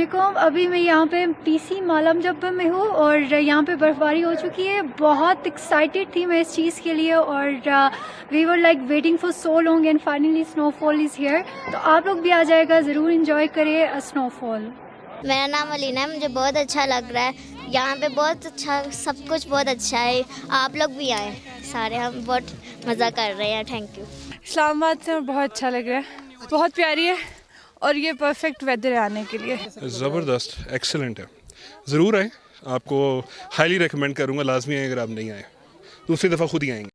वालेकुम। अभी मैं यहाँ पे पीसी मालम जब्बा में हूँ और यहाँ पे बर्फ़बारी हो चुकी है। बहुत एक्साइटेड थी मैं इस चीज़ के लिए और we were like waiting for so long and finally snowfall is here. तो आप लोग भी आ जाएगा, ज़रूर इंजॉय करिए स्नोफॉल। मेरा नाम अलीना है, मुझे बहुत अच्छा लग रहा है। यहाँ पे बहुत अच्छा, सब कुछ बहुत अच्छा है। आप लोग भी आए सारे, हम बहुत मज़ा कर रहे हैं। Thank you. इस्लामाबाद से बहुत अच्छा लग रहा है, बहुत प्यारी है और ये परफेक्ट वेदर है आने के लिए। ज़बरदस्त, एक्सेलेंट है। ज़रूर आएँ, आपको हाईली रिकमेंड करूँगा, लाजमी आएँ। अगर आप नहीं आए दूसरी दफ़ा खुद ही आएंगे।